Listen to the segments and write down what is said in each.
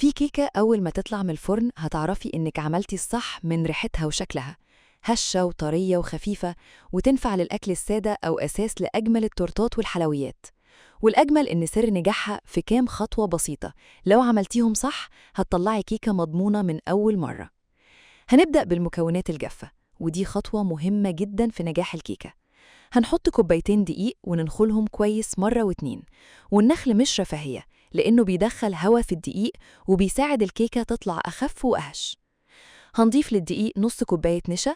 في كيكة أول ما تطلع من الفرن هتعرفي إنك عملتي الصح من ريحتها وشكلها، هشة وطرية وخفيفة، وتنفع للأكل السادة أو أساس لأجمل التورتات والحلويات. والأجمل إن سر نجاحها في كام خطوة بسيطة، لو عملتيهم صح هتطلعي كيكة مضمونة من أول مرة. هنبدأ بالمكونات الجافة، ودي خطوة مهمة جدا في نجاح الكيكة. هنحط كوبايتين دقيق وننخلهم كويس مرة واتنين، والنخل مش رفاهية لأنه بيدخل هوا في الدقيق وبيساعد الكيكة تطلع أخف وأهش. هنضيف للدقيق نص كوباية نشا،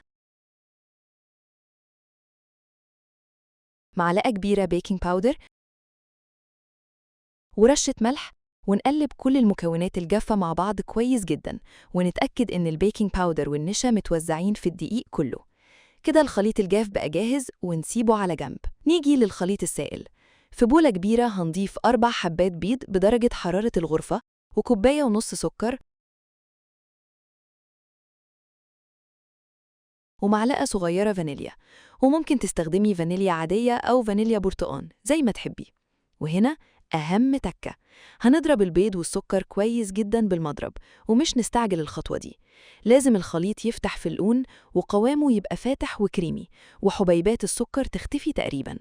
معلقة كبيرة بيكنج باودر، ورشة ملح، ونقلب كل المكونات الجافة مع بعض كويس جدا، ونتأكد إن البيكنج باودر والنشا متوزعين في الدقيق كله. كده الخليط الجاف بقى جاهز ونسيبه على جنب. نيجي للخليط السائل. في بولة كبيرة هنضيف 4 حبات بيض بدرجة حرارة الغرفة، وكوباية ونص سكر، ومعلقة صغيرة فانيليا، وممكن تستخدمي فانيليا عادية أو فانيليا برتقان زي ما تحبي. وهنا أهم تكة، هنضرب البيض والسكر كويس جدا بالمضرب، ومش نستعجل الخطوة دي. لازم الخليط يفتح في اللون وقوامه يبقى فاتح وكريمي، وحبيبات السكر تختفي تقريبا.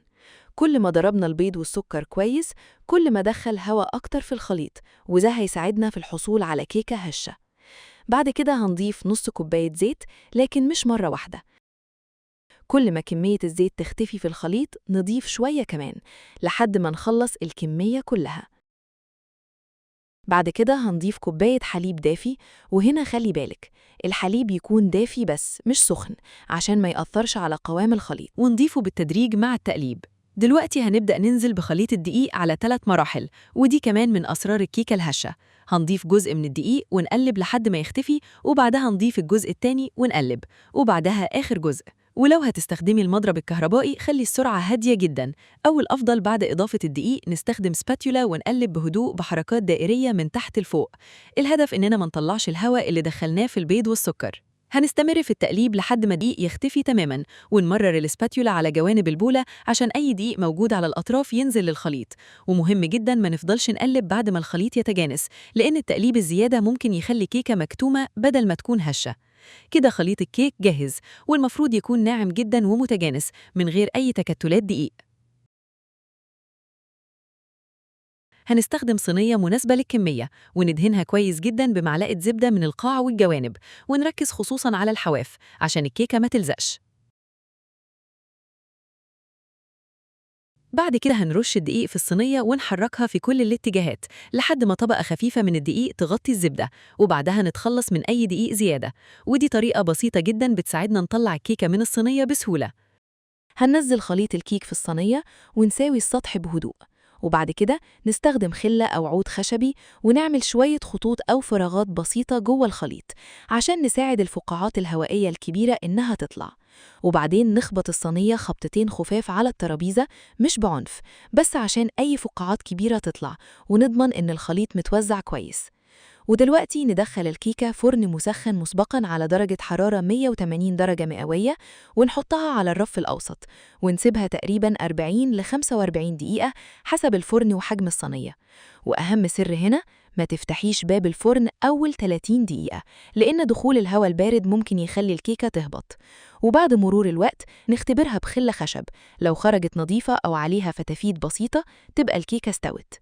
كل ما ضربنا البيض والسكر كويس، كل ما دخل هواء أكتر في الخليط، وده هيساعدنا في الحصول على كيكة هشة. بعد كده هنضيف نص كوباية زيت، لكن مش مرة واحدة. كل ما كمية الزيت تختفي في الخليط نضيف شوية كمان، لحد ما نخلص الكمية كلها. بعد كده هنضيف كوباية حليب دافي، وهنا خلي بالك الحليب يكون دافي بس مش سخن، عشان ما يأثرش على قوام الخليط. ونضيفه بالتدريج مع التقليب. دلوقتي هنبدأ ننزل بخليط الدقيق على 3 مراحل، ودي كمان من أسرار الكيكة الهشة. هنضيف جزء من الدقيق ونقلب لحد ما يختفي، وبعدها نضيف الجزء التاني ونقلب، وبعدها آخر جزء. ولو هتستخدمي المضرب الكهربائي خلي السرعة هادية جداً، أو الأفضل بعد إضافة الدقيق نستخدم سباتيولا ونقلب بهدوء بحركات دائرية من تحت لفوق. الهدف إننا ما نطلعش الهواء اللي دخلناه في البيض والسكر. هنستمر في التقليب لحد ما الدقيق يختفي تماماً، ونمرر الاسباتيولا على جوانب البولة عشان أي دقيق موجود على الأطراف ينزل للخليط. ومهم جداً ما نفضلش نقلب بعد ما الخليط يتجانس، لأن التقليب الزيادة ممكن يخلي كيكة مكتومة بدل ما تكون هشة. كده خليط الكيك جاهز، والمفروض يكون ناعم جداً ومتجانس من غير أي تكتلات دقيق. هنستخدم صينية مناسبة للكمية، وندهنها كويس جداً بمعلقة زبدة من القاع والجوانب، ونركز خصوصاً على الحواف عشان الكيكة ما تلزقش. بعد كده هنرش الدقيق في الصينية ونحركها في كل الاتجاهات لحد ما طبقة خفيفة من الدقيق تغطي الزبدة، وبعدها نتخلص من أي دقيق زيادة. ودي طريقة بسيطة جداً بتساعدنا نطلع الكيكة من الصينية بسهولة. هننزل خليط الكيك في الصينية ونساوي السطح بهدوء، وبعد كده نستخدم خلة أو عود خشبي ونعمل شوية خطوط أو فراغات بسيطة جوه الخليط عشان نساعد الفقاعات الهوائية الكبيرة إنها تطلع. وبعدين نخبط الصينية خبطتين خفاف على الترابيزة، مش بعنف، بس عشان أي فقاعات كبيرة تطلع، ونضمن إن الخليط متوزع كويس. ودلوقتي ندخل الكيكة فرن مسخن مسبقاً على درجة حرارة 180 درجة مئوية، ونحطها على الرف الأوسط، ونسيبها تقريباً 40 ل 45 دقيقة حسب الفرن وحجم الصينية. وأهم سر هنا، ما تفتحيش باب الفرن أول 30 دقيقة، لأن دخول الهواء البارد ممكن يخلي الكيكة تهبط. وبعد مرور الوقت نختبرها بخلة خشب، لو خرجت نظيفة أو عليها فتافيت بسيطة تبقى الكيكة استوت.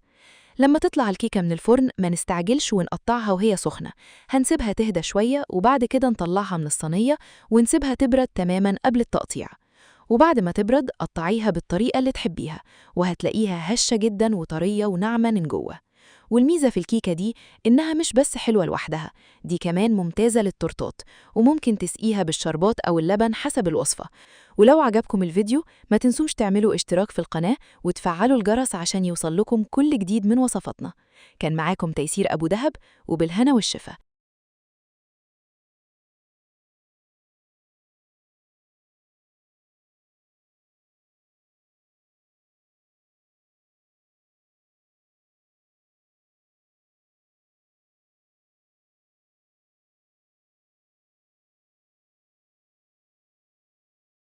لما تطلع الكيكة من الفرن ما نستعجلش ونقطعها وهي سخنة، هنسيبها تهدى شوية وبعد كده نطلعها من الصينية ونسيبها تبرد تماماً قبل التقطيع. وبعد ما تبرد قطعيها بالطريقة اللي تحبيها، وهتلاقيها هشة جداً وطرية وناعمة من جوه. والميزة في الكيكة دي إنها مش بس حلوة لوحدها، دي كمان ممتازة للتورتات، وممكن تسقيها بالشربات أو اللبن حسب الوصفة. ولو عجبكم الفيديو ما تنسوش تعملوا اشتراك في القناة وتفعلوا الجرس عشان يوصل لكم كل جديد من وصفاتنا. كان معاكم تيسير أبو دهب، وبالهنا والشفا.